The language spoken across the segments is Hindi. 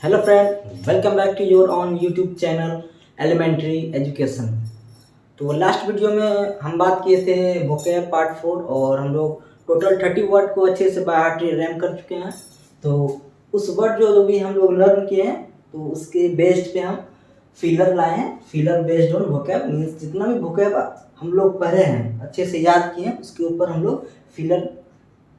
Hello friend, welcome back to your on YouTube channel elementary education. तो लास्ट वीडियो में हम बात किए थे वोकैब पार्ट 4 और हम लोग टोटल 30 वर्ड को अच्छे से बाय हार्ट रैम कर चुके हैं। तो उस वर्ड जो भी हम लोग लर्न किए हैं तो उसके बेस्ड पे हम फिलर लाए हैं। Filler based on vocab means जितना भी वोकैब हम लोग पढ़े हैं अच्छे से याद किए हैं उसके ऊपर हम लोग फिलर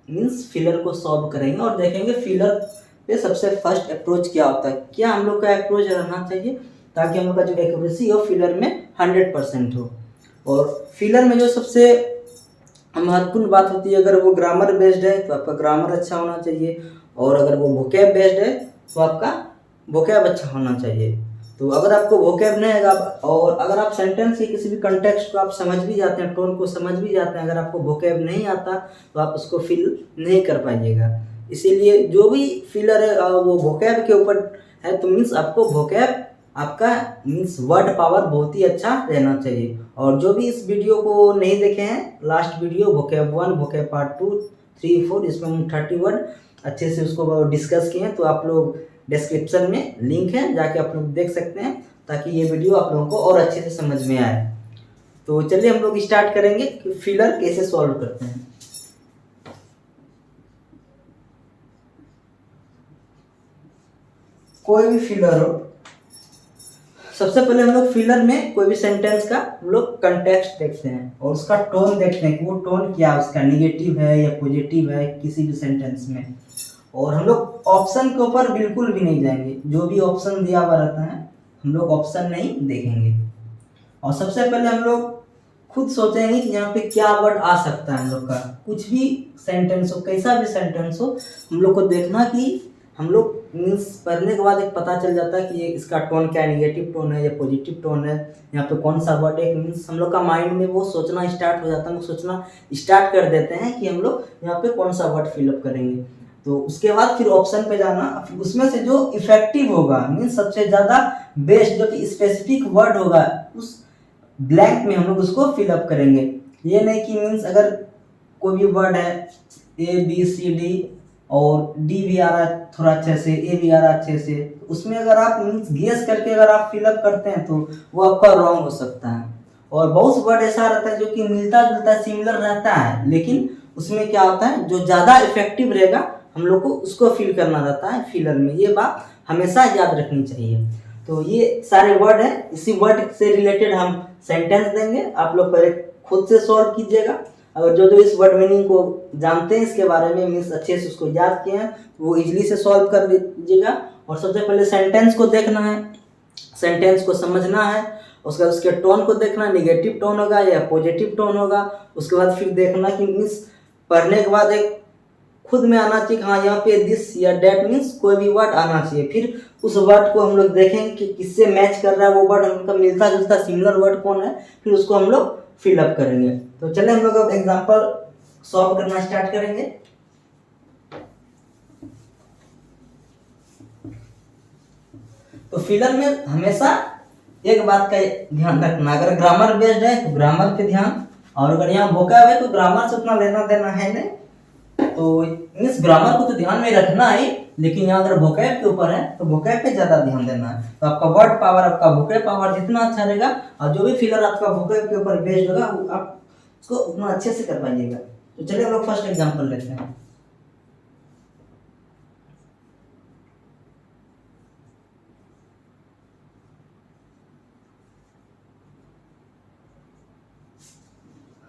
मीन्स फिलर को सॉल्व करेंगे और देखेंगे फिलर पे सबसे फर्स्ट अप्रोच क्या होता है, क्या हम लोग का अप्रोच रहना चाहिए ताकि हम लोग का जो एक्यूरेसी हो फिलर में 100% हो। और फिलर में जो सबसे महत्वपूर्ण बात होती है, अगर वो ग्रामर बेस्ड है तो आपका ग्रामर अच्छा होना चाहिए, और अगर वो वोकैब बेस्ड है तो आपका वोकैब अच्छा होना चाहिए। तो अगर आपको वोकैब नहीं है और अगर आप सेंटेंस के किसी भी कंटेक्स्ट को आप समझ भी जाते हैं, टोन को समझ भी जाते हैं, अगर आपको वोकैब नहीं आता तो आप उसको फिल नहीं कर पाइएगा। इसीलिए जो भी फिलर है वो वोकैब के ऊपर है, तो मीन्स आपको वोकैब आपका मीन्स वर्ड पावर बहुत ही अच्छा रहना चाहिए। और जो भी इस वीडियो को नहीं देखे हैं, last video vocab 1 vocab part 2 3 4 इसमें हम 30 वर्ड अच्छे से उसको डिस्कस किए हैं। तो आप लोग डिस्क्रिप्शन में लिंक है, जाके आप लोग देख सकते हैं ताकि ये वीडियो आप लोगों को और अच्छे से समझ में आए। तो चलिए हम लोग स्टार्ट करेंगे कि फिलर कैसे सॉल्व करते हैं। कोई भी फिलर हो, सबसे पहले हम लोग फिलर में कोई भी सेंटेंस का हम लोग कंटेक्स्ट देखते हैं और उसका टोन देखते हैं कि वो टोन क्या है, उसका निगेटिव है या पॉजिटिव है किसी भी सेंटेंस में। और हम लोग ऑप्शन के ऊपर बिल्कुल भी नहीं जाएंगे, जो भी ऑप्शन दिया हुआ रहता है हम लोग ऑप्शन नहीं देखेंगे। और सबसे पहले हम लोग खुद सोचेंगे कि यहाँ पे क्या वर्ड आ सकता है। हम लोग का कुछ भी सेंटेंस हो, कैसा भी सेंटेंस हो, हम लोग को देखना कि हम लोग मीन्स पढ़ने के बाद एक पता चल जाता है कि ये इसका टोन क्या है, निगेटिव टोन है या पॉजिटिव टोन है, यहाँ पे कौन सा वर्ड है। मीन्स हम लोग का माइंड में वो सोचना स्टार्ट हो जाता है, हम लोग सोचना स्टार्ट कर देते हैं कि हम लोग यहाँ पे कौन सा वर्ड फिलअप करेंगे। तो उसके बाद फिर ऑप्शन पे जाना, फिर उसमें से जो इफेक्टिव होगा मीन्स सबसे ज़्यादा बेस्ट जो कि स्पेसिफिक वर्ड होगा उस ब्लैंक में हम लोग उसको फिलअप करेंगे। ये नहीं कि मीन्स अगर कोई भी वर्ड है ABCD और डी भी आ रहा है थोड़ा अच्छे से, ए भी आ रहा है अच्छे से, तो उसमें अगर आप मीन्स गेस करके अगर आप फिलअप करते हैं तो वो आपका रॉन्ग हो सकता है। और बहुत वर्ड ऐसा रहता है जो कि मिलता जुलता सिमिलर रहता है, लेकिन उसमें क्या होता है जो ज़्यादा इफेक्टिव रहेगा हम लोग को उसको फिल करना रहता है फिलर में। ये बात हमेशा याद रखनी चाहिए। तो ये सारे वर्ड हैं, इसी वर्ड से रिलेटेड हम सेंटेंस देंगे, आप लोग पहले खुद से सॉल्व कीजिएगा। अगर जो जो इस वर्ड मीनिंग को जानते हैं इसके बारे में मीन्स अच्छे से उसको याद किए हैं वो इजीली से सॉल्व कर लीजिएगा। और सबसे पहले सेंटेंस को देखना है, सेंटेंस को समझना है, उसके बाद उसके टोन को देखना, निगेटिव टोन होगा या पॉजिटिव टोन होगा। उसके बाद फिर देखना कि मीन्स पढ़ने के बाद एक खुद में आना चाहिए, हाँ यहाँ पे दिस या डेट मीन्स कोई भी वर्ड आना चाहिए। फिर उस वर्ड को हम लोग देखेंगे कि किससे मैच कर रहा है वो वर्ड, उनका मिलता जुलता सिमिलर वर्ड कौन है, फिर उसको हम लोग फिलअप करेंगे। तो चले हम लोग अब एग्जाम्पल सॉल्व करना स्टार्ट करेंगे। तो फिलर में हमेशा एक बात का ध्यान रखना, अगर ग्रामर बेस्ड है तो ग्रामर पे ध्यान, और अगर यहाँ वोकैब है तो ग्रामर से उतना लेना देना है नहीं। तो मीन्स ग्रामर को तो ध्यान में रखना है, लेकिन यहाँ अगर वोकैब के ऊपर है तो वोकैब पे ज्यादा ध्यान देना है। तो आपका वर्ड पावर, आपका वोकैब पावर जितना अच्छा रहेगा और जो भी फिलर आपका वोकैब के ऊपर बेस्ड होगा आप उसको उतना अच्छे से कर पाइएगा। तो चलिए हम लोग फर्स्ट एग्जाम्पल लेते हैं।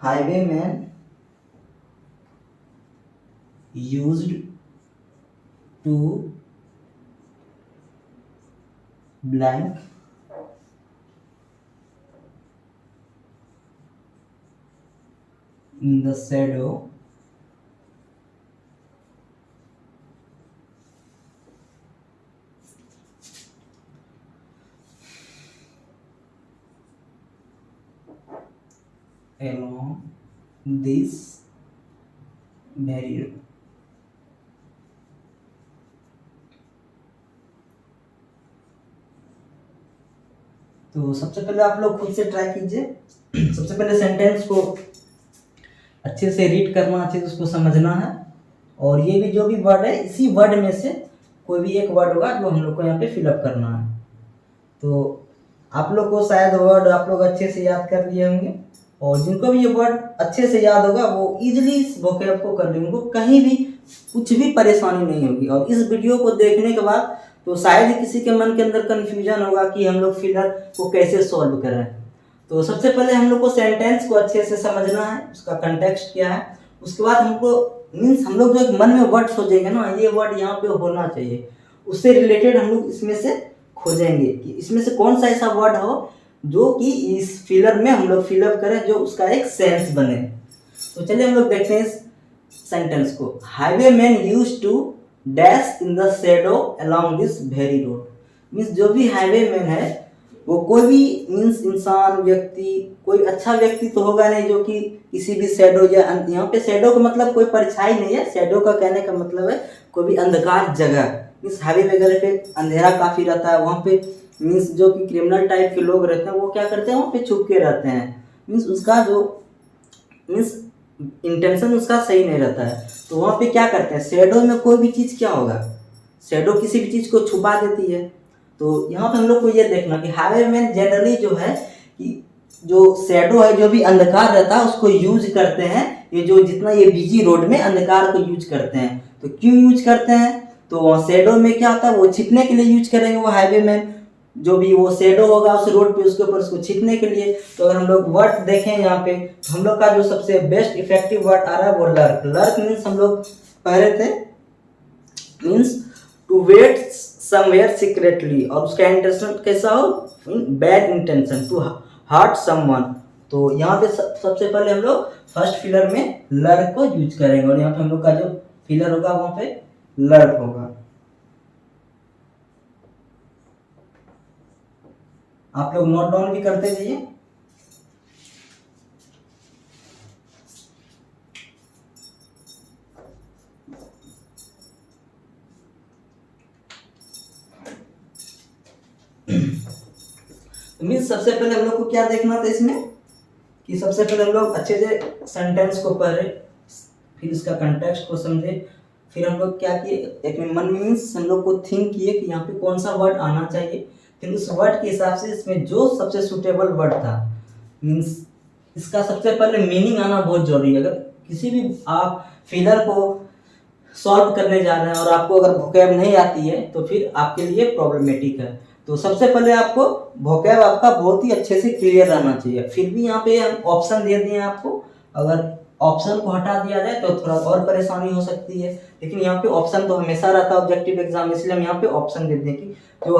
Highwayman used to blank in the shadow along this barrier। तो सबसे पहले आप लोग खुद से ट्राई कीजिए। सबसे पहले सेंटेंस को अच्छे से रीड करना, अच्छे से उसको समझना है, और ये भी जो भी वर्ड है इसी वर्ड में से कोई भी एक वर्ड होगा जो हम लोग को यहाँ पे फिलअप करना है। तो आप लोग को शायद वर्ड आप लोग अच्छे से याद कर लिए होंगे, और जिनको भी ये वर्ड अच्छे से याद होगा वो इजीली इस वोकैब को कर लेंगे, उनको कहीं भी कुछ भी परेशानी नहीं होगी। और इस वीडियो को देखने के बाद तो शायद ही किसी के मन के अंदर कन्फ्यूजन होगा कि हम लोग फिलर को कैसे सॉल्व करें। तो सबसे पहले हम लोग को सेंटेंस को अच्छे से समझना है, उसका कंटेक्स्ट क्या है। उसके बाद हमको मीन्स हम लोग जो एक मन में वर्ड सोचेंगे ना, ये वर्ड यहाँ पे होना चाहिए, उससे रिलेटेड हम लोग इसमें से खोजेंगे कि इसमें से कौन सा ऐसा वर्ड हो जो कि इस फिलर में हम लोग फिलअप करें, जो उसका एक सेंस बने। तो चलिए हम लोग देखते हैं इस सेंटेंस को। Highway man use to dash in the shadow along this very road. Means जो भी हाईवे मैन है वो कोई भी मीन्स इंसान, व्यक्ति, कोई अच्छा व्यक्ति तो होगा नहीं जो कि किसी भी शेडो या यहाँ पे शेडो का मतलब कोई परछाई नहीं है, शेडो का कहने का मतलब है कोई भी अंधकार जगह। मीन्स हाईवे वगैरह पे अंधेरा काफ़ी रहता है, वहाँ पे मीन्स जो कि क्रिमिनल टाइप के लोग रहते हैं वो क्या करते हैं, वहाँ पे छुप के रहते हैं। मीन्स उसका जो मीन्स इंटेंशन उसका सही नहीं रहता है, तो वहाँ पे क्या करते हैं, शेडो में कोई भी चीज़ क्या होगा, शेडो किसी भी चीज़ को छुपा देती है। तो यहाँ पे हम लोग को ये देखना कि हाईवे में जनरली जो है कि जो शेडो है, जो भी अंधकार रहता है उसको यूज करते हैं, ये जो जितना ये बिजी रोड में अंधकार को यूज करते हैं। तो क्यों यूज करते हैं, तो शेडो में क्या होता है, वो छिपने के लिए यूज करेंगे वो हाईवे में, जो भी वो शेडो होगा उस रोड पे उसके ऊपर उसको छिपने के लिए। तो अगर हम लोग वर्ड देखें यहाँ पे, तो हम लोग का जो सबसे बेस्ट इफेक्टिव वर्ड आ रहा है वो लर्क। लर्क मीन्स हम लोग पढ़ रहे थे means to wait somewhere secretly, और उसका इंटेंशन कैसा हो, bad intention, to hurt someone. तो यहाँ पे सबसे पहले हम लोग फर्स्ट फिलर में लर्क को यूज करेंगे, और यहाँ पे हम लोग का जो फिलर होगा वहाँ पे लर्क होगा। आप लोग नोट डाउन भी करते जाइए। मीन्स सबसे पहले हम लोग को क्या देखना था इसमें कि सबसे पहले हम लोग अच्छे से सेंटेंस को पढ़े, फिर इसका कंटेक्स्ट को समझे, फिर हम लोग क्या किए, एक मन में मीन्स हम लोग को थिंक किए कि यहाँ पे कौन सा वर्ड आना चाहिए, फिर उस वर्ड के हिसाब से इसमें जो सबसे सुटेबल वर्ड था, मीन्स इसका सबसे पहले मीनिंग आना बहुत जरूरी है। अगर किसी भी आप फिलर को सॉल्व करने जा रहे हैं और आपको अगर वोकैब नहीं आती है तो फिर आपके लिए प्रॉब्लमेटिक है। तो सबसे पहले आपको वोकैब आपका बहुत ही अच्छे से क्लियर रहना चाहिए। फिर भी यहाँ पे हम ऑप्शन दे दिए आपको, अगर ऑप्शन को हटा दिया जाए तो थोड़ा और परेशानी हो सकती है, लेकिन यहाँ पे ऑप्शन तो हमेशा रहता है ऑब्जेक्टिव एग्जाम, इसलिए हम यहाँ पे ऑप्शन दे दें कि जो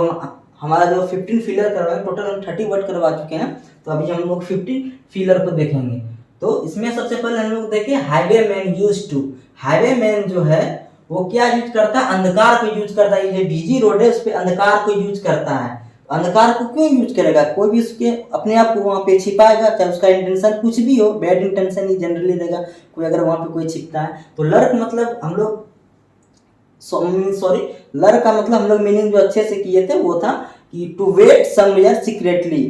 हमारा जो 15 फिलर करवाए, टोटल हम 30 वर्ड करवा चुके हैं, तो अभी हम लोग 15 फिलर को देखेंगे। तो इसमें सबसे पहले हम लोग देखें highway man use to. Highway man जो है वो क्या यूज करता है, अंधकार को यूज करता है। ये बिजी रोड है उस पर अंधकार को यूज करता है। अंधकार को क्यों यूज करेगा, कोई भी उसके अपने आप को वहाँ पे छिपाएगा, चाहे उसका इंटेंशन कुछ भी हो, बैड इंटेंशन ही जनरली रहेगा कोई, अगर वहाँ पे कोई छिपता है। तो लर्क मतलब हम लोग सॉरी लर्क का मतलब हम लोग मीनिंग जो अच्छे से किए थे वो था कि to wait somewhere secretly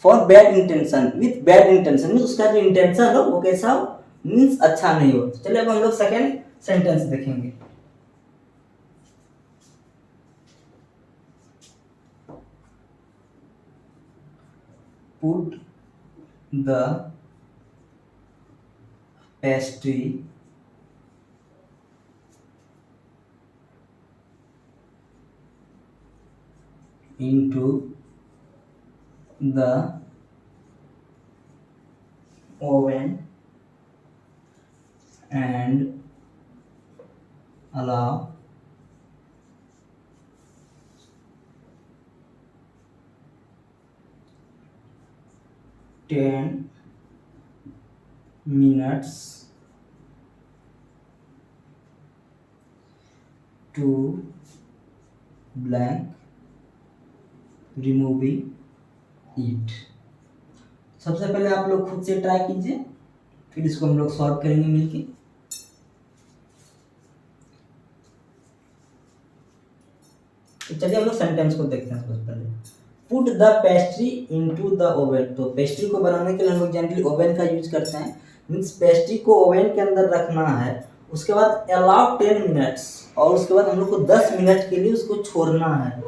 for bad intention, with bad intention means उसका जो इंटेंशन हो वो कैसा हो, मीन्स अच्छा नहीं हो। चलिए अब हम लोग सेकेंड सेंटेंस देखेंगे। Put the pastry into the oven and allow 10 minutes to blank removing it। सबसे पहले आप लोग खुद से ट्राई कीजिए, फिर इसको हम लोग सॉल्व करेंगे मिलके। तो चलिए हम लोग सेंटेंस को देखते हैं। सबसे पहले put the pastry into the oven. तो पेस्ट्री को बनाने के लिए हम लोग जनरली ओवन का यूज करते हैं, मीन्स पेस्ट्री को ओवन के अंदर रखना है। उसके बाद अलाउ 10 मिनट्स, और उसके बाद हम लोग को 10 मिनट के लिए उसको छोड़ना है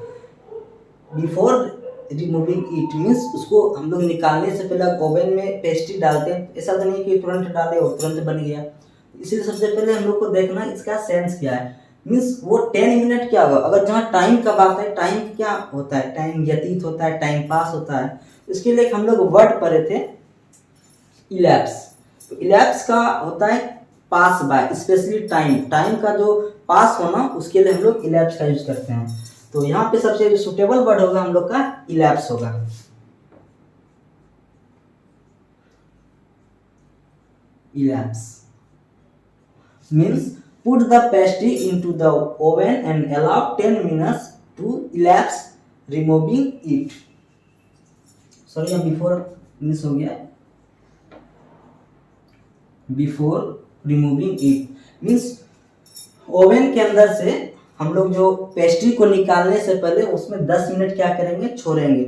बिफोर रिमूविंग इट। मीन्स उसको हम लोग निकालने से पहले ओवन में पेस्ट्री डालते हैं, ऐसा तो नहीं कि तुरंत डाले और तुरंत बन गया, इसीलिए सबसे पहले हम लोग को देखना इसका सेंस क्या है। मीन्स वो 10 मिनट क्या होगा, अगर जहाँ टाइम का बात है, टाइम क्या होता है, टाइम व्यतीत होता है, टाइम पास होता है, इसके लिए हम लोग वर्ड पढ़े थे इलैप्स। तो इलैप्स का होता है पास बाय, स्पेशली टाइम, टाइम का जो पास होना उसके लिए हम लोग इलैप्स का यूज करते हैं। तो यहाँ पे सबसे जो सुटेबल वर्ड होगा हम लोग का इलैप्स होगा। Elapse means put the pastry into the oven and allow 10 minutes to elapse removing it। Sorry यहाँ बिफोर मिस हो गया, before removing it means oven के अंदर से हम लोग जो पेस्ट्री को निकालने से पहले उसमें 10 मिनट क्या करेंगे, छोड़ेंगे।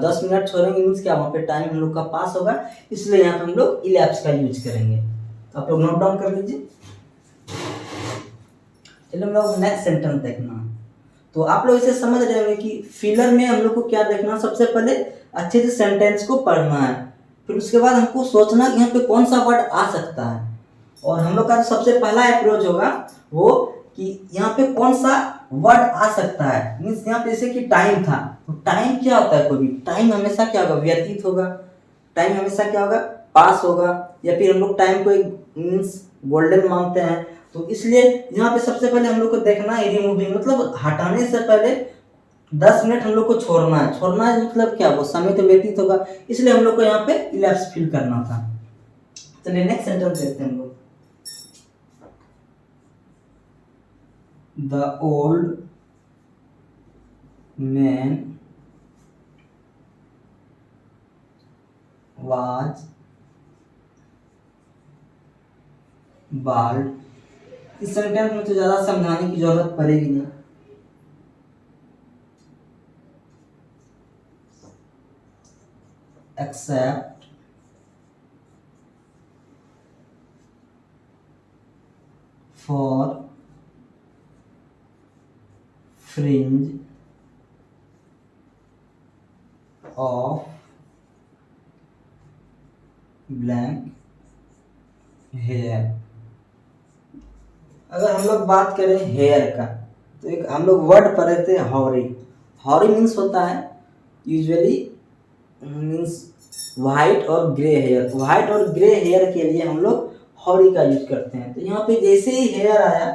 10 मिनट छोड़ेंगे मीन्स क्या, वहाँ पे टाइम हम लोग का पास होगा, इसलिए यहाँ पे हम लोग इलैप्स का यूज करेंगे। तो आप लोग नोट डाउन कर लीजिए। चलिए हम लोग नेक्स्ट सेंटेंस देखना। तो आप लोग इसे समझ रहे होंगे कि फिलर में हम लोग को क्या देखना, सबसे पहले अच्छे से सेंटेंस को पढ़ना है, फिर उसके बाद हमको सोचना कि यहाँ पे कौन सा वर्ड आ सकता है। और हम लोग का सबसे पहला अप्रोच होगा वो कि यहाँ पे कौन सा वर्ड आ सकता है। मीन्स यहाँ पे जैसे कि टाइम था, तो टाइम क्या होता है, कोई भी टाइम हमेशा क्या होगा, व्यतीत होगा। टाइम हमेशा क्या होगा, पास होगा, या फिर हम लोग टाइम को एक मीन्स गोल्डन मानते हैं। तो इसलिए यहाँ पे सबसे पहले हम लोग को देखना है रिमूविंग, मतलब हटाने से पहले 10 मिनट हम लोग को छोड़ना है। छोड़ना है मतलब क्या, वो समय तो व्यतीत होगा, इसलिए हम लोग को यहाँ पे इलैप्स फिल करना था। चलिए नेक्स्ट सेंटेंस देखते हैं हम लोग। The old man was bald। इस सेंटेंस में तो ज्यादा समझाने की जरूरत पड़ेगी नहीं। Except for fringe of black hair. अगर हम लोग बात करें हेयर का, तो एक हम लोग वर्ड पढ़े थे हॉरी। हॉरी मीन्स होता है यूजुअली मीन्स वाइट और ग्रे हेयर। वाइट और ग्रे हेयर के लिए हम लोग हॉरी का यूज करते हैं। तो यहाँ पे जैसे ही हेयर आया,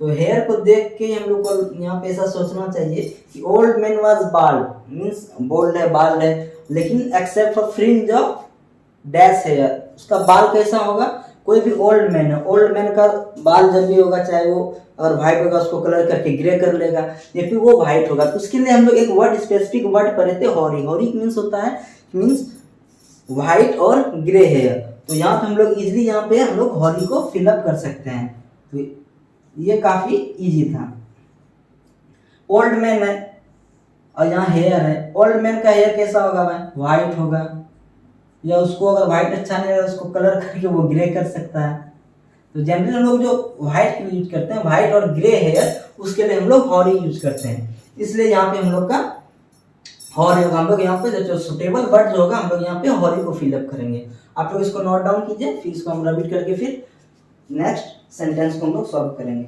तो हेयर को देख के हम लोग को यहाँ पे ऐसा सोचना चाहिए कि old man was bald, means bold है, बाल्ड है, लेकिन except for fringe of dash hair, उसका बाल कैसा होगा, कोई भी ओल्ड मैन है, ओल्ड मैन का बाल जब भी होगा, चाहे वो अगर व्हाइट होगा उसको कलर करके ग्रे कर लेगा, या फिर वो व्हाइट होगा। तो उसके लिए हम लोग एक वर्ड स्पेसिफिक वर्ड पढ़े थे हॉरी। हॉरी मीन्स होता है मीन्स व्हाइट और ग्रे हेयर। तो यहाँ पे हम लोग इजिली यहाँ पे हम लोग हॉरी को फिलअप कर सकते हैं। तो ये काफी इजी था। ओल्ड मैन है और यहाँ हेयर है, ओल्ड मैन का हेयर कैसा होगा भाई, व्हाइट होगा, या उसको अगर व्हाइट अच्छा नहीं है उसको कलर करके वो ग्रे कर सकता है। तो जनरली हम लोग जो व्हाइट यूज करते हैं, व्हाइट और ग्रे हेयर, उसके लिए हम लोग हॉरी यूज करते हैं। इसलिए यहाँ पे हम लोग का हॉरी होगा। हम लोग यहाँ पे जो सुटेबल वर्ड जो होगा हम लोग यहाँ पे हॉरी को फिलअप करेंगे। आप लोग इसको नोट डाउन कीजिए, फिर इसको हम रिपीट करके फिर नेक्स्ट सेंटेंस को हम लोग सॉल्व करेंगे।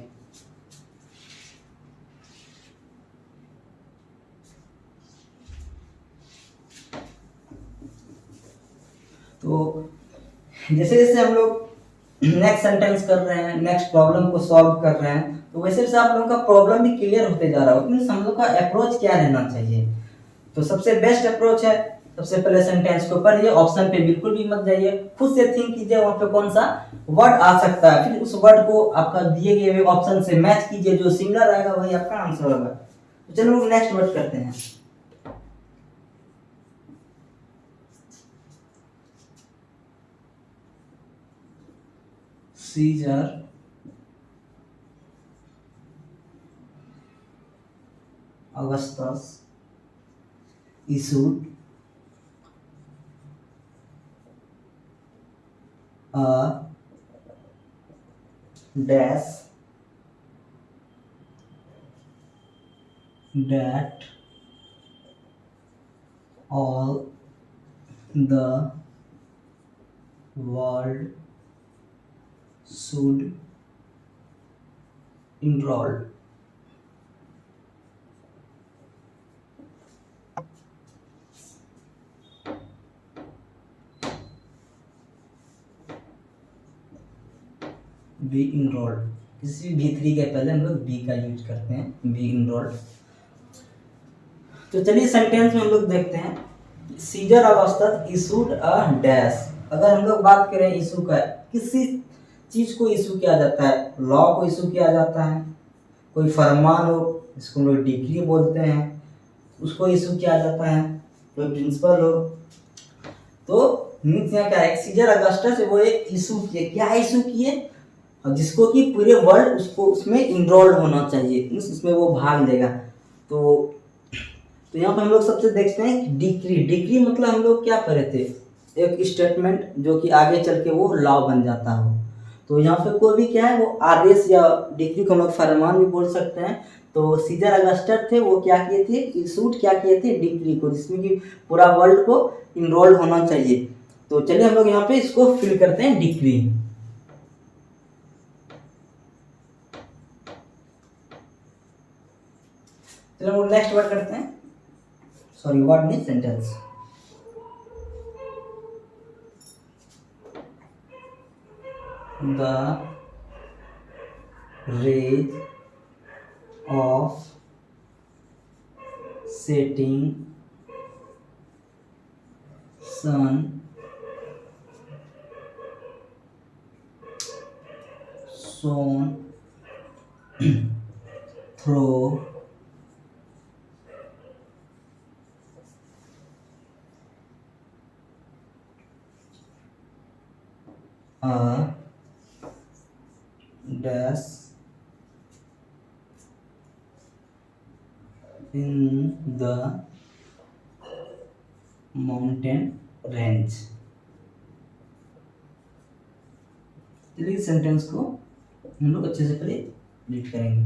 तो जैसे जैसे हम लोग नेक्स्ट सेंटेंस कर रहे हैं, नेक्स्ट प्रॉब्लम को सॉल्व कर रहे हैं, तो वैसे वैसे आप लोगों का प्रॉब्लम भी क्लियर होते जा रहा है। मीन्स हम लोग का अप्रोच क्या रहना चाहिए। तो सबसे बेस्ट अप्रोच है, सबसे पहले सेंटेंस को पढ़िए, ऑप्शन पे बिल्कुल भी मत जाइए, खुद से थिंक कीजिए वहां पे कौन सा वर्ड आ सकता है, फिर उस वर्ड को आपका दिए गए ऑप्शन से मैच कीजिए, जो सिमिलर आएगा वही आपका आंसर होगा। तो चलो लोग नेक्स्ट वर्ड करते हैं। Caesar Augustus issued a dash that all the world should enroll. Be enrolled, किसी भी V3 के पहले हम लोग बी का यूज करते हैं, बी इनरोल्ड। तो चलिए सेंटेंस में हम लोग देखते हैं, Caesar Augustus issued a dash. अगर हम लोग बात करें इशू का, किसी चीज को इशू किया जाता है, लॉ को इशू किया जाता है, कोई फरमान हो, इसको हम लोग डिक्री बोलते हैं, उसको इशू किया जाता है, कोई प्रिंसिपल हो। तो मीन्स यहाँ क्या है, सीजर अगस्टस वो एक इशू किए, क्या इशू किए, जिसको कि पूरे वर्ल्ड उसको उसमें इनरोल्ड होना चाहिए, मीन्स उसमें वो भाग लेगा। तो यहाँ पर हम लोग सबसे देखते हैं डिक्री। डिक्री मतलब हम लोग क्या करे थे, एक स्टेटमेंट जो कि आगे चल के वो लॉ बन जाता हो। तो यहाँ पे कोई भी क्या है, वो आदेश या डिक्री को हम लोग फरमान भी बोल सकते हैं। तो सीजर अगस्टस थे, वो क्या किए थे, इशूड क्या किए थे, डिक्री को, जिसमें कि पूरा वर्ल्ड को इनरोल्ड होना चाहिए। तो चलिए हम लोग यहाँ पे इसको फिल करते हैं, डिक्री। चलो हम नेक्स्ट वर्ड करते हैं, सॉरी वर्ड नहीं, sentence. The rays of setting sun shone through a dash in the mountain range। चलिए सेंटेंस को हम लोग अच्छे से पहले रीड करेंगे।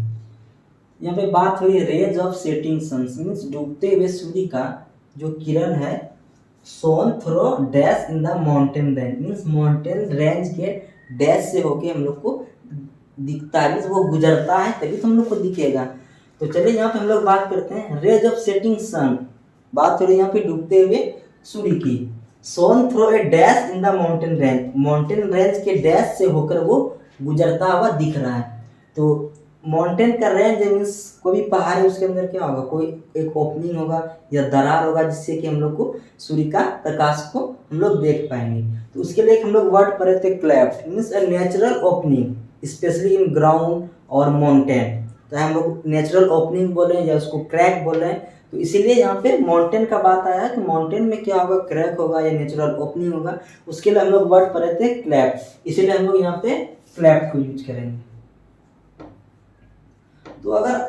यहाँ पे बात हुई rays of setting sun, means डूबते हुए सूर्य का जो किरण है, shone through dash in the mountain range, means mountain range के डैश से होके हम लोग को दिखता है, मीन्स वो गुजरता है तभी तो हम लोग को दिखेगा। तो चलिए यहाँ पे हम लोग बात करते हैं रेज ऑफ सेटिंग सन। बात हो रही है यहाँ पे डूबते हुए सूर्य की। Shone through a dash in the mountain range, mountain range के डैश से होकर वो गुजरता हुआ दिख रहा है। तो माउंटेन का रेंज मीन्स कोई भी पहाड़ है, उसके अंदर क्या होगा, कोई एक ओपनिंग होगा या दरार होगा, जिससे कि हम लोग को सूर्य का प्रकाश को हम लोग देख पाएंगे। तो उसके लिए हम लोग वर्ड पढ़े थे cleft, means a natural opening specially in ground और माउंटेन। तो हम लोग नेचुरल ओपनिंग बोले या उसको क्रैक बोले, तो इसीलिए यहाँ पे माउंटेन का बात आया है। तो माउंटेन में क्या होगा, क्रैक होगा या नेचुरल ओपनिंग होगा, उसके लिए हम लोग वर्ड पढ़े थे क्लेफ्ट, इसीलिए हम लोग यहाँ पे क्लेफ्ट को यूज करेंगे। तो अगर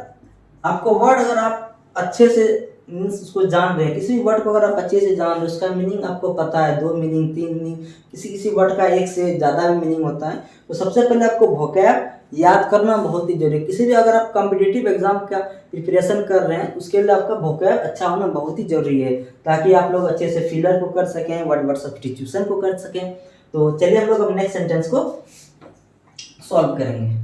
आपको वर्ड, अगर आप अच्छे से मीन्स उसको जान रहे हैं, किसी भी वर्ड को अगर आप अच्छे से जान रहे हैं, उसका मीनिंग आपको पता है, 2 मीनिंग 3 मीनिंग, किसी किसी वर्ड का 1 से ज़्यादा भी मीनिंग होता है, तो सबसे पहले आपको वोकैब याद करना बहुत ही जरूरी है। किसी भी अगर आप कॉम्पिटिटिव एग्जाम का प्रिपरेशन कर रहे हैं, उसके लिए आपका वोकैब अच्छा होना बहुत ही जरूरी है, ताकि आप लोग अच्छे से फिलर को कर सकें, वर्ड सब्स्टिट्यूशन को कर सकें। तो चलिए हम लोग अब नेक्स्ट सेंटेंस को सॉल्व करेंगे।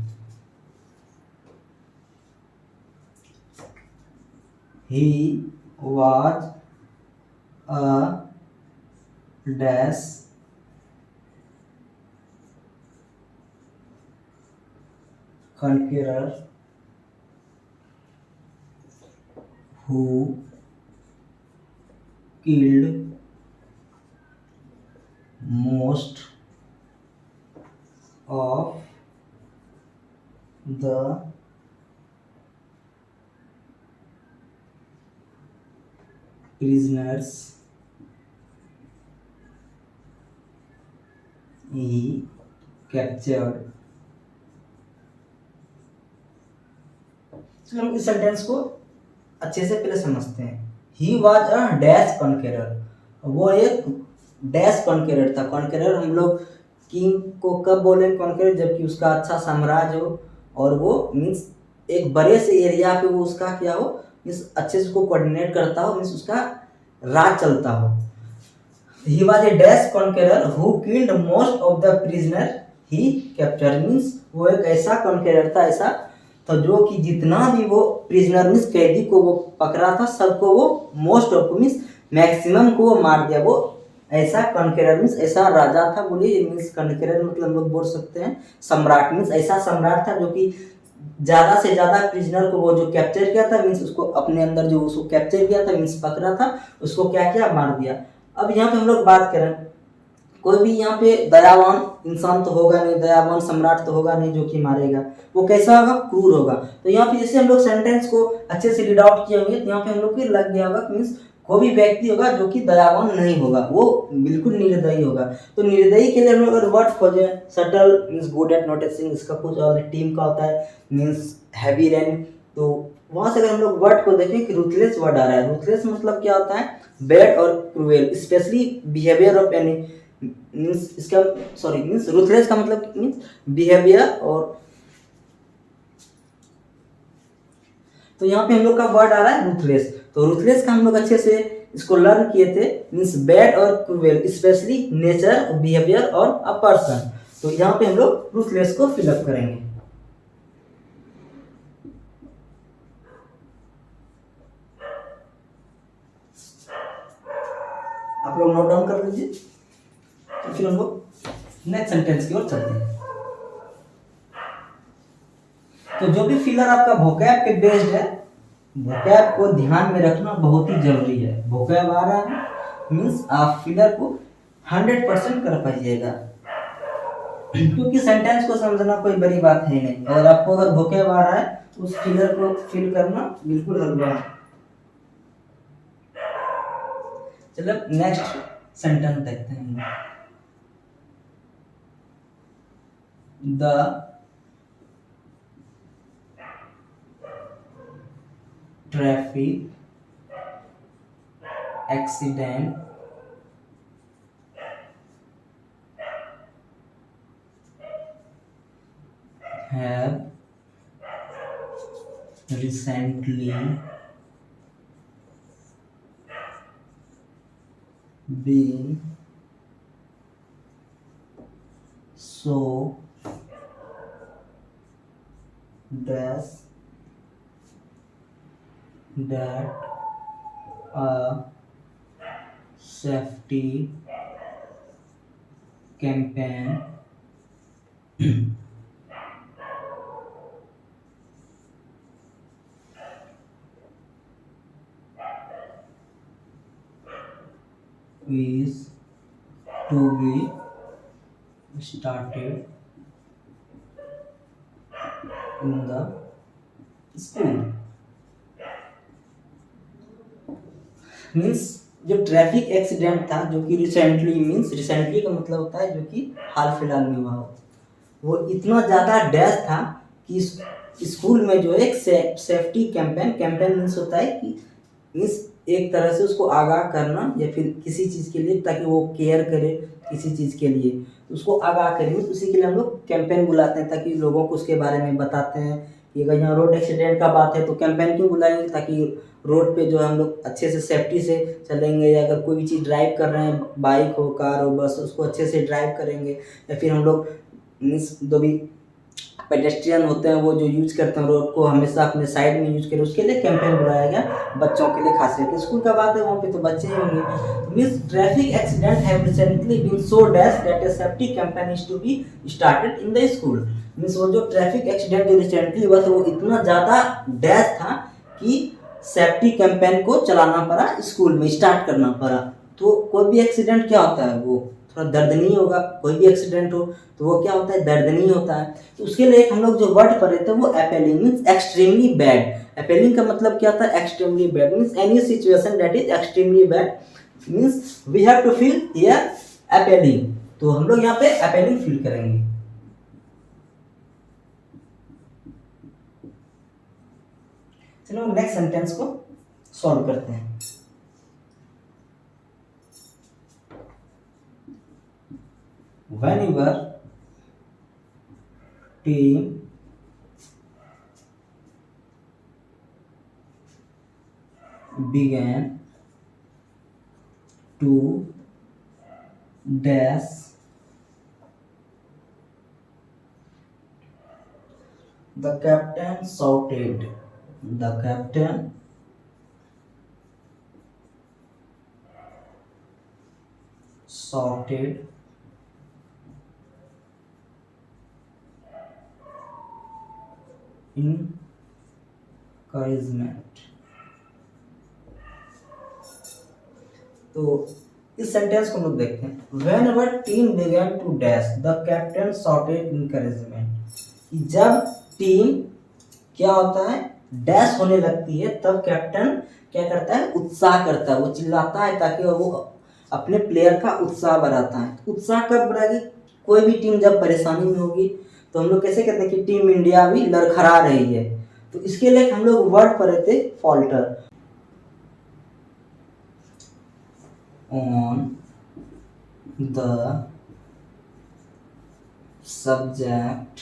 He was a dash conqueror who killed most of the prisoners he captured। चलो हम इस सेंटेंस को अच्छे से पहले समझते हैं। He was a dash conqueror, वो एक डैश कॉन्करर था। कॉन्करर हम लोग किंग को कब बोले कॉन्करर, जबकि उसका अच्छा साम्राज्य हो और वो मीन्स एक बड़े से एरिया पे वो उसका क्या हो, मीन्स अच्छे से उसको कोऑर्डिनेट करता हो, मीन्स उसका राज चलता हो। He was a dash conqueror who killed most of the prisoner he capture, means वो एक ऐसा कॉन्करर था, ऐसा तो जो कि जितना भी वो प्रिजनर मीन्स कैदी को वो पकड़ा था, सबको वो मोस्ट ऑफ मीन्स मैक्सिमम को वो मार दिया। वो ऐसा कॉन्करर मीन्स ऐसा राजा था, बोलिए मीन्स कॉन्करर मतलब हम लोग बोल सकते हैं सम्राट, मीन्स ऐसा सम्राट था जो कि ज्यादा से ज्यादा प्रिजनर को वो जो कैप्चर किया था, मीन्स उसको अपने अंदर जो उसको कैप्चर किया था, मीन्स पकड़ा था, उसको क्या किया, मार दिया। अब यहाँ पे हम लोग बात करें, कोई भी यहाँ पे दयावान इंसान तो होगा नहीं, दयावान सम्राट तो होगा नहीं जो कि मारेगा, वो कैसा होगा, क्रूर होगा। तो यहाँ पे जैसे हम लोग सेंटेंस को अच्छे से रीड आउट किए होंगे तो यहाँ पे हम लोग को लग गया होगा मीन्स कोई भी व्यक्ति होगा जो कि दयावान नहीं होगा, वो बिल्कुल निर्दयी होगा। तो निर्दयी के लिए हम लोग अगर वर्ड खोजे, subtle means good at noticing, इसका कुछ और टीम का होता है मीन्स हैवी रेन, तो वहां से अगर हम लोग वर्ड को देखें कि रूथलेस वर्ड आ रहा है, रूथलेस मतलब क्या होता है, बैड और cruel, specially behaviour of any means इसका सॉरी मीन्स रूथलेस का मतलब मीन्स बिहेवियर। और तो यहाँ पे हम लोग का वर्ड आ रहा है रूथलेस, तो रूथलेस का हम लोग अच्छे से इसको लर्न किए थे मीन्स बैड और क्रूएल, स्पेशली नेचर, बिहेवियर और अ पर्सन। तो यहाँ पे हम लोग रूथलेस को फिलअप करेंगे। आप लोग नोट डाउन कर लीजिए, तो फिर हम लोग नेक्स्ट सेंटेंस की ओर चलते हैं। तो जो भी फिलर आपका वोकैब पे बेस्ड है, वोकैब को ध्यान में रखना बहुत ही जरूरी है। वोकैब आ रहा है मीन्स आप फिलर को 100% कर पाइएगा, क्योंकि सेंटेंस को समझना कोई बड़ी बात है नहीं, और आपको अगर वोकैब आ रहा है तो उस फिलर को फिल करना बिल्कुल हलवा है। चलो नेक्स्ट सेंटेंस देखते हैं। The traffic accident have recently been so that a safety campaign is to be started in the school। Means जो ट्रैफिक एक्सीडेंट था जो कि रिसेंटली मीन्स रिसेंटली का मतलब होता है जो कि हाल फिलहाल में हुआ हो, वो इतना ज़्यादा डैश था कि स्कूल में जो एक सेफ्टी कैंपेन, कैंपेन मीन्स होता है कि मीन्स एक तरह से उसको आगाह करना या फिर किसी चीज़ के लिए ताकि वो केयर करे किसी चीज़ के लिए, तो उसको आगाह करें मीन्स उसी के लिए हम लोग कैंपेन बुलाते हैं, ताकि लोगों को उसके बारे में बताते हैं कि अगर यहाँ रोड एक्सीडेंट का बात है तो कैंपेन क्यों बुलाएंगे, ताकि रोड पे जो हम लोग अच्छे से सेफ्टी से चलेंगे, या अगर कोई भी चीज़ ड्राइव कर रहे हैं, बाइक हो, कार हो, बस, उसको अच्छे से ड्राइव करेंगे। या फिर हम लोग मीन्स जो भी पेडेस्ट्रियन होते हैं वो जो यूज करते हैं रोड को हमेशा अपने साइड में यूज करें, उसके लिए कैंपेन बुलाया गया बच्चों के लिए खास करके। स्कूल का बात है वहाँ पे तो बच्चे ही होंगे। तो means traffic accident have recently been so dash that a safety campaign is to be started in the school. Means वो जो ट्रैफिक एक्सीडेंट जो रिसेंटली हुआ था वो इतना ज़्यादा डैश था कि सेफ्टी कैंपेन को चलाना पड़ा, स्कूल में स्टार्ट करना पड़ा। तो कोई भी एक्सीडेंट क्या होता है, वो थोड़ा दर्दनीय होगा, कोई भी एक्सीडेंट हो तो वो क्या होता है, दर्दनीय होता है। तो उसके लिए हम लोग जो वर्ड पढ़े थे वो appalling means extremely bad. Appalling का मतलब क्या था, extremely bad means any situation that is extremely bad means we have to feel here appalling. तो हम लोग यहाँ पे अपेलिंग फील करेंगे। चलो नेक्स्ट सेंटेंस को सॉल्व करते हैं। whenever team began to dash the captain shouted the captain shouted encouragement। तो इस सेंटेंस को हम लोग देखते हैं, whenever team began to dash the captain shouted encouragement। जब टीम क्या होता है डैश होने लगती है तब कैप्टन क्या करता है उत्साह करता है, वो चिल्लाता है ताकि वो अपने प्लेयर का उत्साह बढ़ाता है। उत्साह कब बढ़ाएगी, कोई भी टीम जब परेशानी में होगी तो हम लोग कैसे कहते हैं कि टीम इंडिया भी लड़खड़ा रही है, तो इसके लिए हम लोग वर्ड पढ़े थे falter. On the subject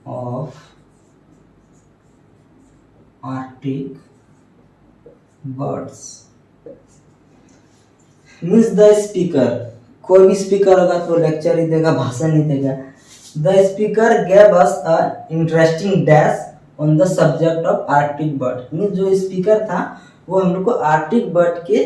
of Arctic birds means the speaker, कोई भी स्पीकर होगा तो लेक्चर ही देगा, भाषण नहीं देगा। The speaker gave us a interesting dash on the subject of Arctic bird. Means जो स्पीकर था वो हम लोग को आर्टिक बर्ड के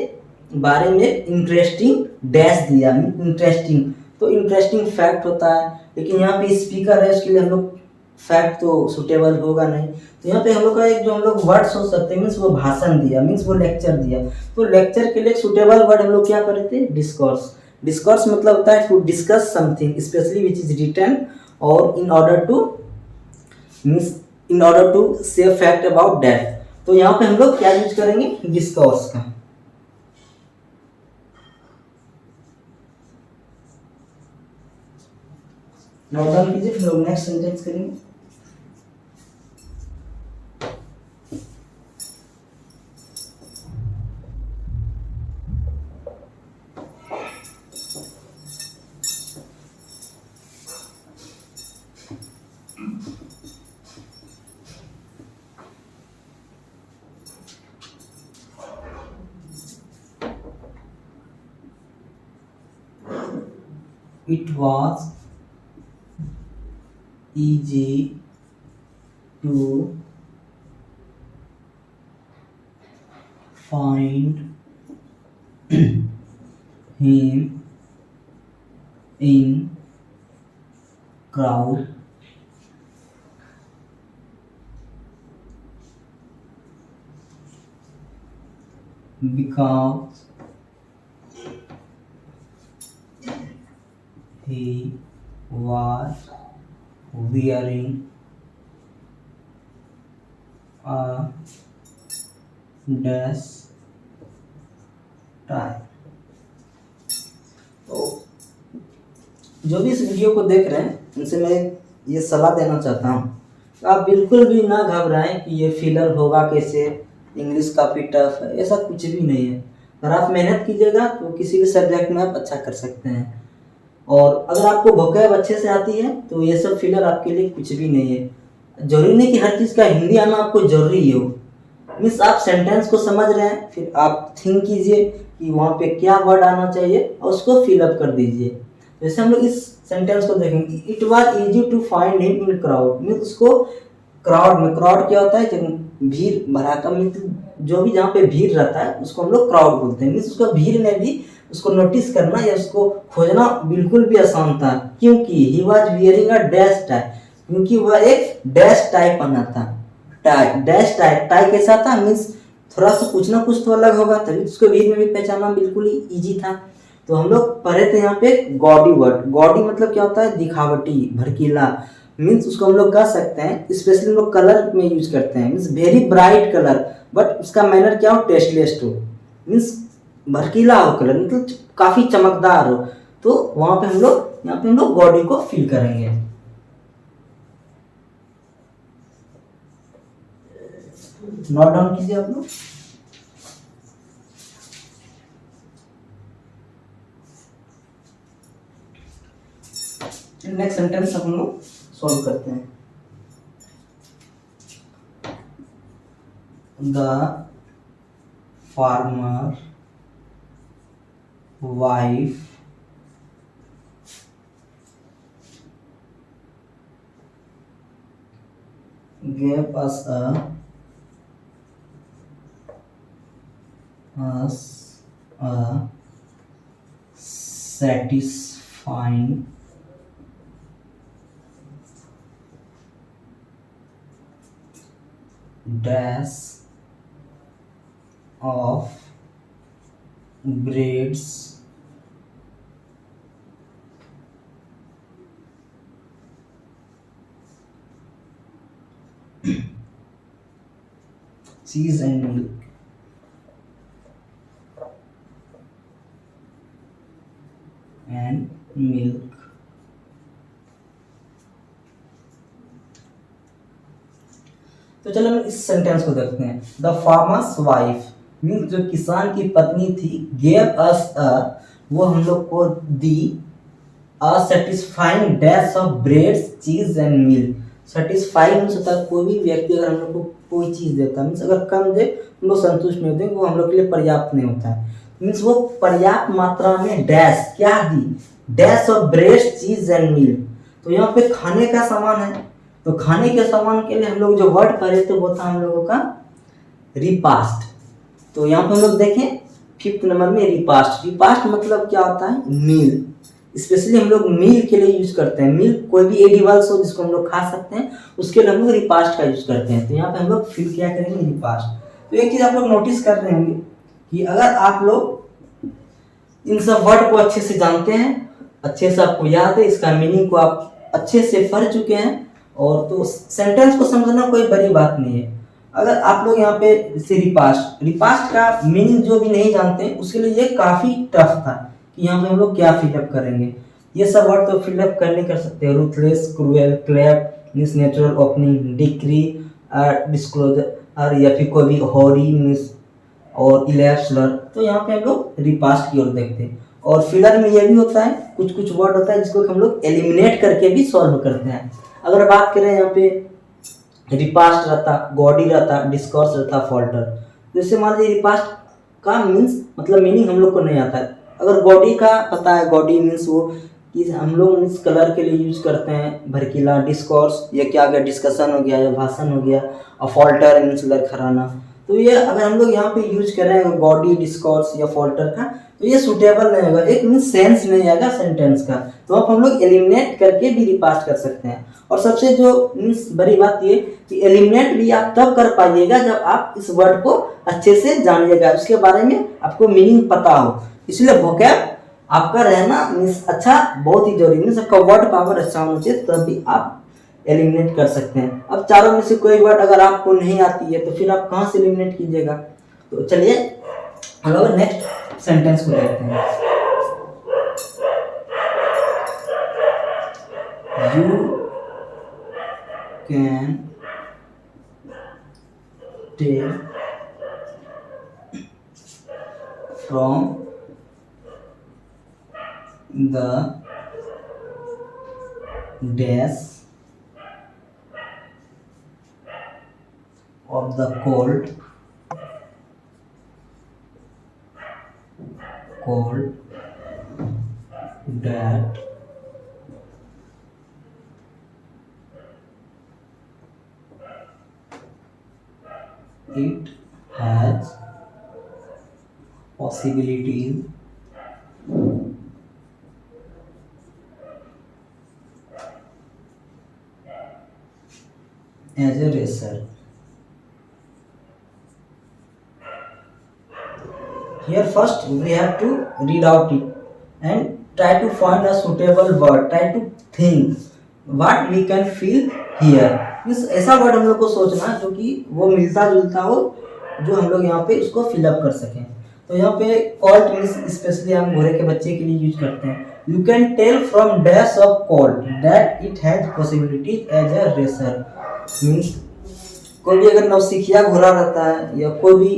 बारे में इंटरेस्टिंग डैश दिया। इंटरेस्टिंग तो इंटरेस्टिंग फैक्ट होता है, लेकिन यहाँ पे स्पीकर है उसके लिए हम लोग फैक्ट तो सुटेबल होगा नहीं, तो यहाँ पे हम लोग का एक जो हम लोग वर्ड सोच सकते हैं मीन्स वो भाषण दिया, मीन्स वो लेक्चर दिया। तो लेक्चर के लिए सुटेबल वर्ड हम लोग क्या करे थे डिस्कोर्स। डिस्कोर्स मतलब होता है to discuss something especially which is written और in order to means in order to say fact about that. तो यहाँ पे हम लोग क्या यूज करेंगे डिस्कोर्स का। नोट डाउन कीजिए, फिर लोग नेक्स्ट सेंटेंस करेंगे। It was easy to find him in crowd because he was wearing a dash tie। तो जो भी इस वीडियो को देख रहे हैं उनसे मैं ये सलाह देना चाहता हूँ, आप बिल्कुल भी ना घबराएं कि ये फिलर होगा कैसे, इंग्लिश काफ़ी टफ है, ऐसा कुछ भी नहीं है। अगर आप मेहनत कीजिएगा तो किसी भी सब्जेक्ट में आप अच्छा कर सकते हैं। और अगर आपको वोकैब अच्छे से आती है तो ये सब फिलर आपके लिए कुछ भी नहीं है। जरूरी नहीं कि हर चीज़ का हिंदी आना आपको जरूरी हो, मीन्स आप सेंटेंस को समझ रहे हैं फिर आप थिंक कीजिए कि वहाँ पे क्या वर्ड आना चाहिए और उसको फिलअप कर दीजिए। जैसे हम लोग इस सेंटेंस को देखेंगे, it was easy to find him in crowd, means उसको क्राउड में, क्राउड क्या होता है जब भीड़ भड़ाका, मतलब जो भी जहाँ पे भीड़ रहता है उसको हम लोग क्राउड बोलते हैं। मीन्स उसको भीड़ में भी उसको नोटिस करना या उसको खोजना बिल्कुल भी आसान था, क्योंकि he was wearing a dash tie, क्योंकि वह एक डैश टाई पहना था। टाई, डैश टाई, टाई कैसा था मीन्स थोड़ा सा कुछ ना कुछ तो अलग होगा, तभी उसको भीड़ में भी पहचानना बिल्कुल ही ईजी था। तो हम लोग पढ़े थे यहाँ पे गॉडी वर्ड। गॉडी मतलब क्या होता है दिखावटी, भड़कीला, मीन्स उसको हम लोग कह सकते हैं, स्पेशली हम लोग कलर में यूज करते हैं, means very bright colour but उसका मैनर क्या हो टेस्टलेस हो, मीन्स भड़कीला हो कलर, मतलब काफी चमकदार हो। तो वहां पे हम लोग यहाँ पे हम लोग गॉडी को फील करेंगे। नोट डाउन कीजिए आप लोग। नेक्स्ट सेंटेंस हम लोग सॉल्व करते हैं। The farmer wife gave us a satisfying dash of breads cheese and milk. तो चलो हम इस सेंटेंस को देखते हैं। द फार्मर्स वाइफ मीन्स जो किसान की पत्नी थी, गेव अस वो हम लोग को दी अ सेटिस्फाइंग डैश ऑफ ब्रेड चीज एंड मिल्क। सेटिस्फाइंग मीन्स होता है कोई भी व्यक्ति अगर हम लोग को कोई चीज़ देता है, मीन्स अगर कम दे हम लोग संतुष्ट नहीं होते, वो हम लोग के लिए पर्याप्त नहीं होता है। मीन्स वो पर्याप्त मात्रा में डैश क्या दी, डैश ऑफ ब्रेड चीज एंड मिल्क। तो यहाँ पे खाने का सामान है, तो खाने के सामान के लिए हम लोग जो वर्ड करे थे वो था हम लोगों का रिपास्ट। तो यहाँ पे हम लोग देखें 5th नंबर में रिपास्ट। रिपास्ट मतलब क्या होता है, मील। स्पेशली हम लोग मील के लिए यूज करते हैं। मील कोई भी एडिबल्स हो जिसको हम लोग खा सकते हैं, उसके लिए हम लोग रिपास्ट का यूज करते हैं। तो यहाँ पे हम लोग फिर क्या करेंगे, रिपास्ट। तो एक चीज आप लोग नोटिस कर रहे होंगे कि अगर आप लोग इन सब वर्ड को अच्छे से जानते हैं, अच्छे से आपको याद है, इसका मीनिंग को आप अच्छे से पढ़ चुके हैं, और तो सेंटेंस को समझना कोई बड़ी बात नहीं है। अगर आप लोग यहाँ पे जैसे रिपास्ट का मीनिंग जो भी नहीं जानते उसके लिए ये काफी टफ था कि यहाँ पे हम लोग क्या फिलअप करेंगे। ये सब वर्ड तो फिलअप कर नहीं कर सकते। Ruthless, cruel, clap means natural opening, decree, disclosure, या फिर कोई भी हॉरी मीन्स और इलेप्सलर। तो यहाँ पे हम लोग रिपास्ट की ओर देखते हैं। और फिलर में ये भी होता है, कुछ कुछ वर्ड होता है जिसको हम लोग एलिमिनेट करके भी सॉल्व करते हैं। अगर बात करें यहाँ पे रिपास्ट रहता, गॉडी रहता, डिस्कोर्स रहता, फॉल्टर। जैसे मान लीजिए रिपास्ट का मीन्स मतलब मीनिंग हम लोग को नहीं आता है। अगर गॉडी का पता है, गॉडी मीन्स वो कि हम लोग मीन्स कलर के लिए यूज करते हैं, भड़कीला। डिस्कोर्स ये क्या गया, डिस्कशन हो गया या भाषण हो गया। और फॉल्टर मीन्स लड़खड़ाना। तो ये अगर हम लोग यहाँ पे यूज कर रहे हैं गॉडी, डिस्कोर्स या फॉल्टर का, तो ये सुटेबल नहीं होगा, एक मीन्स सेंस नहीं आएगा सेंटेंस का। तो आप हम लोग एलिमिनेट करके भी रिपास्ट कर सकते हैं। और सबसे जो मीन्स बड़ी बात ये कि एलिमिनेट भी आप तब कर पाइएगा जब आप इस वर्ड को अच्छे से जानिएगा, उसके बारे में आपको मीनिंग पता हो। इसलिए वोकैब आपका रहना मीन्स अच्छा बहुत ही जरूरी, मीन्स आपका वर्ड पावर अच्छा होना चाहिए, तभी आप एलिमिनेट कर सकते हैं। अब चारों में से कोई वर्ड अगर आपको नहीं आती है तो फिर आप कहाँ से एलिमिनेट कीजिएगा। तो चलिए हम लोग नेक्स्ट सेंटेंस को देखते हैं। You can take from the dash of the cold that it has possibilities as a racer. Here first we have to read out it and try to find a suitable word. Try to think what we can feel here. इस ऐसा वर्ड हम लोग को सोचना जो कि वो मिलता जुलता हो, जो हम लोग यहाँ पे उसको फिलअप कर सकें। तो यहाँ पे कॉल्ट मीन्स स्पेशली हम घोड़े के बच्चे के लिए यूज करते हैं। You can tell from dash of colt that it has possibilities as a racer. Means कोई भी अगर नौसिखिया घोड़ा रहता है या कोई भी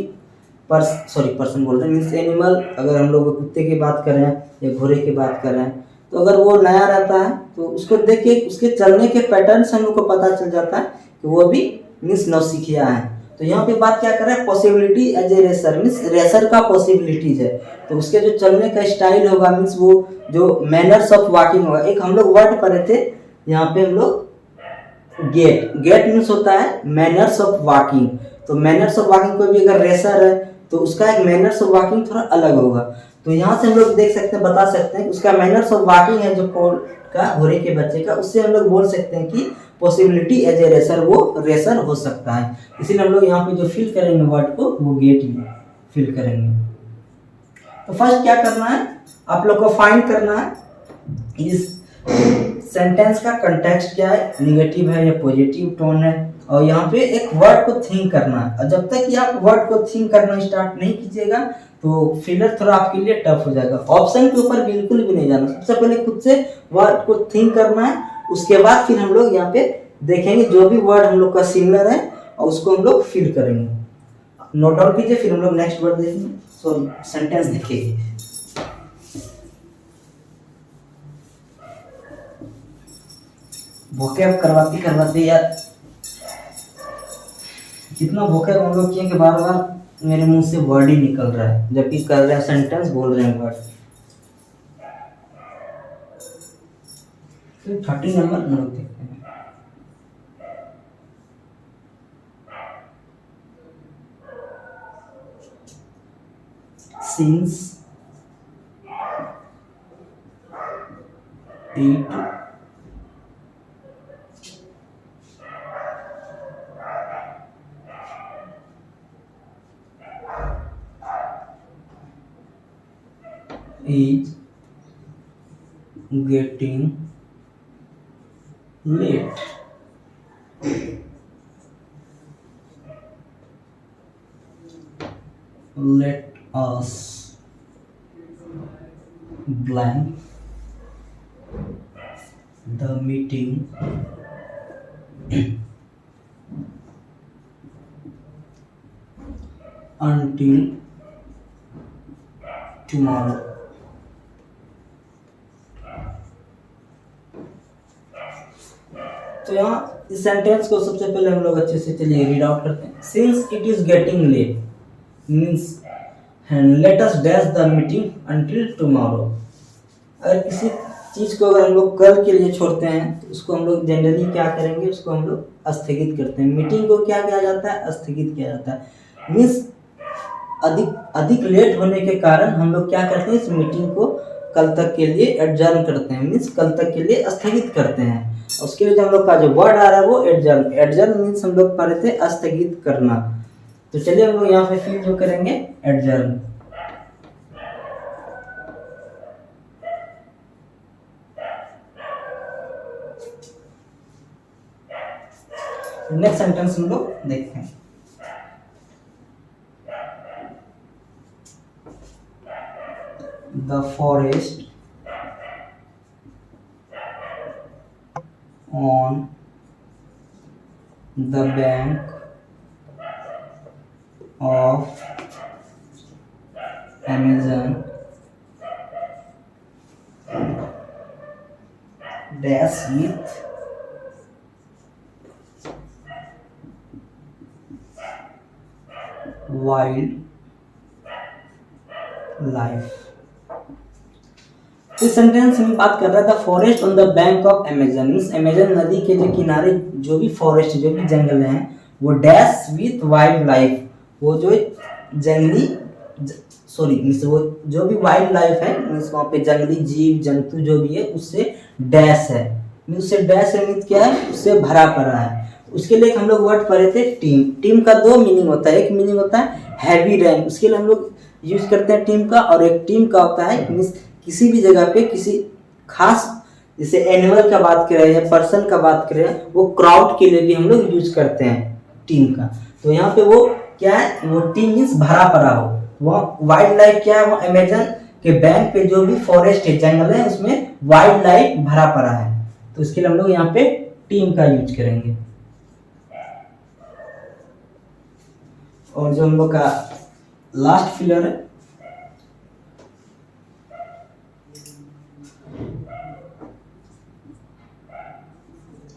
पर्सन बोल रहे हैं मीन्स एनिमल, अगर हम लोग कुत्ते की बात कर रहे हैं या घोड़े की बात कर रहे हैं, तो अगर वो नया रहता है तो उसको देख के उसके चलने के पैटर्न से हम लोग को पता चल जाता है कि वो भी मीन्स नौसिखिया है। तो यहाँ पे बात क्या कर रहा है, possibility as a racer, means racer का पॉसिबिलिटीज है। तो उसके जो चलने का स्टाइल होगा, मीन्स वो जो मैनर्स ऑफ वॉकिंग होगा। एक हम लोग वर्ड पढ़े थे यहाँ पे हम लोग, गेट। गेट मीन्स होता है मैनर्स ऑफ वॉकिंग। तो मैनर्स ऑफ वॉकिंग, कोई भी अगर रेसर है तो उसका एक मैनर्स ऑफ वॉकिंग थोड़ा अलग होगा। तो यहाँ से हम लोग देख सकते हैं, बता सकते हैं कि उसका मैनर्स ऑफ वॉकिंग है जो कोल्ड का, घोड़े के बच्चे का, उससे हम लोग बोल सकते हैं कि पॉसिबिलिटी एज ए रेसर, वो रेसर हो सकता है। इसीलिए हम लोग यहाँ पे जो फिल करेंगे वर्ड को, वो गेट में फिल करेंगे। तो फर्स्ट क्या करना है, आप लोग को फाइंड करना है इस सेंटेंस का कंटेक्स्ट क्या है, निगेटिव है या पॉजिटिव टोन है। और यहाँ पे एक वर्ड को थिंक करना है। और जब तक कि आप वर्ड को थिंक करना स्टार्ट नहीं कीजिएगा तो फिलर थोड़ा आपके लिए टफ हो जाएगा। ऑप्शन के ऊपर बिल्कुल भी नहीं जाना, सबसे पहले खुद से वर्ड को थिंक करना है। उसके बाद फिर हम लोग यहाँ पे देखेंगे जो भी वर्ड हम लोग का सिमिलर है और उसको हम लोग फिल करेंगे। नोट डाउन कीजिए, फिर हम लोग नेक्स्ट वर्ड देखेंगे, सॉरी सेंटेंस देखेंगे। वोकैब करवाते करवाते यार कितना वोकैब हम लोग किए कि बार बार मेरे मुंह से वर्ड ही निकल रहा है, जबकि कर रहे हैं सेंटेंस, बोल रहे हैं वर्ड। 30 नंबर हम लोग देखते हैं। since it is getting late, let us blank the meeting until tomorrow। तो यहाँ इस सेंटेंस को सबसे पहले हम लोग अच्छे से चलिए रीड आउट करते हैं। Since it is getting late means let us dash the meeting until tomorrow. अगर किसी चीज को अगर हम लोग कल के लिए छोड़ते हैं तो उसको हम लोग जनरली क्या करेंगे, उसको हम लोग स्थगित करते हैं। मीटिंग को क्या किया जाता है, स्थगित किया जाता है। मीन्स अधिक लेट होने के कारण हम लोग क्या करते हैं, इस मीटिंग को कल तक के लिए एडजर्न करते हैं, मीन्स कल तक के लिए स्थगित करते हैं। उसके लिए हम लोग का जो वर्ड आ रहा है वो एडजर्न। एडजर्न मीन्स हम लोग पढ़े थे स्थगित करना। तो चलिए हम लोग यहाँ पे फिर जो करेंगे एडजर्न। नेक्स्ट सेंटेंस हम लोग देखते हैं। The forest on the bank of Amazon dash with wild life। इस सेंटेंस में बात कर रहा था forest on the bank of Amazon, means Amazon नदी के जो किनारे जो भी फॉरेस्ट, जो भी जंगल हैं, वो डैश विथ वाइल्ड लाइफ, वो जो जंगली सॉरी मीन्स वो जो भी वाइल्ड लाइफ है, मीन्स वहाँ पे जंगली जीव जंतु जो भी है उससे डैश है। मीन्स उससे डैश है मीन्स क्या है, उससे भरा पड़ा है। उसके लिए हम लोग वर्ड पढ़े थे टीम। टीम का दो मीनिंग होता है, एक मीनिंग होता है हैवी रैन, उसके लिए हम लोग यूज करते हैं टीम का, और एक टीम का होता है मीन्स किसी भी जगह पे किसी खास, जैसे एनिमल का बात करें या पर्सन का बात करें, वो क्राउड के लिए भी हम लोग यूज करते हैं टीम का। तो यहाँ पे वो क्या है, वो टीम मीन्स भरा पड़ा हो। वो वाइल्ड लाइफ क्या है, वो अमेजन के बैंक पे जो भी फॉरेस्ट है, जंगल है, उसमें वाइल्ड लाइफ भरा पड़ा है। तो इसके लिए हम लोग यहाँ पे टीम का यूज करेंगे। और जो हम लोग का लास्ट फिलर है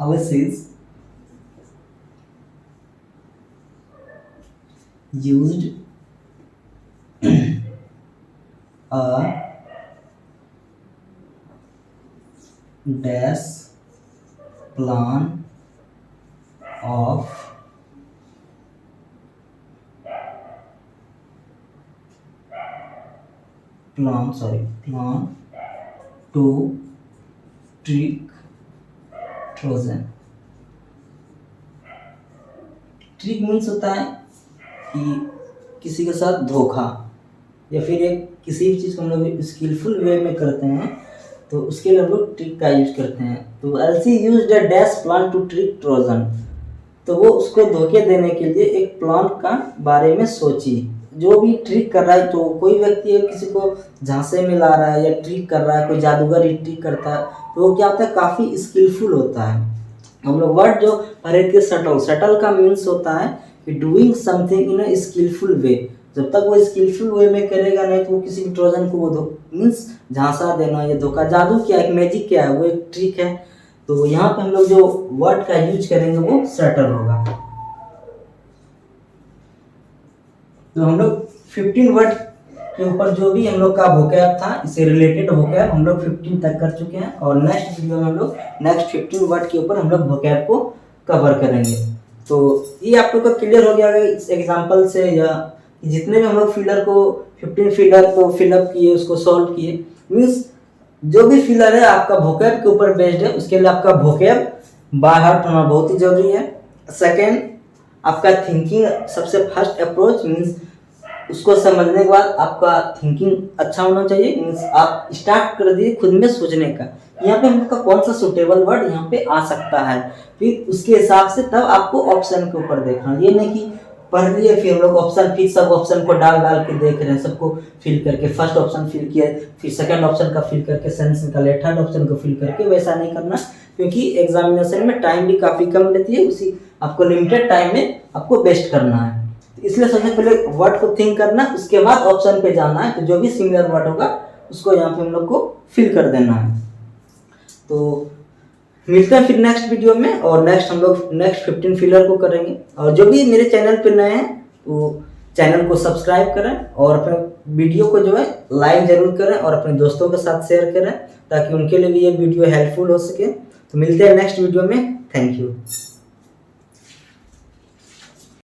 houses used a dash plan of plan to trick Trojan। Trick means होता है कि किसी के साथ धोखा, या फिर एक किसी भी चीज़ को हम लोग स्किलफुल वे में करते हैं तो उसके लिए हम लोग ट्रिक का यूज करते हैं। तो Ulysses used a dash plan to trick Trojan, तो वो उसको धोखे देने के लिए एक प्लान का बारे में सोची। जो भी ट्रिक कर रहा है, तो कोई व्यक्ति है किसी को झांसे में ला रहा है या ट्रिक कर रहा है, कोई जादूगर ही ट्रिक करता है, तो वो क्या होता है, काफ़ी स्किलफुल होता है। हम लोग वर्ड जो पढ़े थे सटल का मीन्स होता है कि doing something in a skillful way. जब तक वो स्किलफुल वे में करेगा नहीं तो वो किसी भी ट्रोजन को वो मीन्स झांसा देना या धोखा, जादू क्या है, एक मैजिक क्या है, वो एक ट्रिक है। तो यहाँ पे हम लोग जो वर्ड का यूज करेंगे वो सटल होगा। तो हम लोग 15 वर्ड के ऊपर जो भी हम लोग का वोकैब था, इससे रिलेटेड वोकैब हम लोग 15 तक कर चुके हैं, और नेक्स्ट वीडियो में हम लोग नेक्स्ट 15 वर्ड के ऊपर हम लोग वोकैब को कवर करेंगे। तो ये आप लोग का क्लियर हो गया इस एग्जांपल से, या जितने भी हम लोग फिलर को 15 फिलर को फिलअप किए, उसको सॉल्व किए, मीन्स जो भी फिलर है आपका वोकैब के ऊपर बेस्ड है, उसके लिए आपका वोकैब बाय हार्ट होना बहुत ही जरूरी है। सेकेंड, आपका थिंकिंग सबसे फर्स्ट अप्रोच, मीन्स उसको समझने के बाद आपका थिंकिंग अच्छा होना चाहिए, मीन्स आप स्टार्ट कर दिए खुद में सोचने का, यहाँ पे हम लोग का कौन सा सुटेबल वर्ड यहाँ पे आ सकता है, फिर उसके हिसाब से तब आपको ऑप्शन के ऊपर देखना। ये नहीं कि पढ़ लिए फिर हम लोग ऑप्शन, फिर सब ऑप्शन को डाल के देख रहे हैं, सबको फिल करके फर्स्ट ऑप्शन फिल किया, फिर सेकंड ऑप्शन का फिल करके सेंस निकाले, थर्ड ऑप्शन को फिल करके, वैसा नहीं करना, क्योंकि एग्जामिनेशन में टाइम भी काफ़ी कम लेती है, उसी आपको लिमिटेड टाइम में आपको बेस्ट करना है। इसलिए सबसे पहले वर्ड को थिंक करना, उसके बाद ऑप्शन पे जाना है, तो जो भी सिमिलर वर्ड होगा उसको यहाँ पे हम लोग को फिल कर देना है। तो मिलते हैं फिर नेक्स्ट वीडियो में, और नेक्स्ट हम लोग नेक्स्ट 15 फिलर को करेंगे। और जो भी मेरे चैनल पे नए हैं तो चैनल को सब्सक्राइब करें, और अपने वीडियो को जो है लाइक जरूर करें, और अपने दोस्तों के साथ शेयर करें, ताकि उनके लिए भी ये वीडियो हेल्पफुल हो सके। तो मिलते हैं नेक्स्ट वीडियो में, थैंक यू।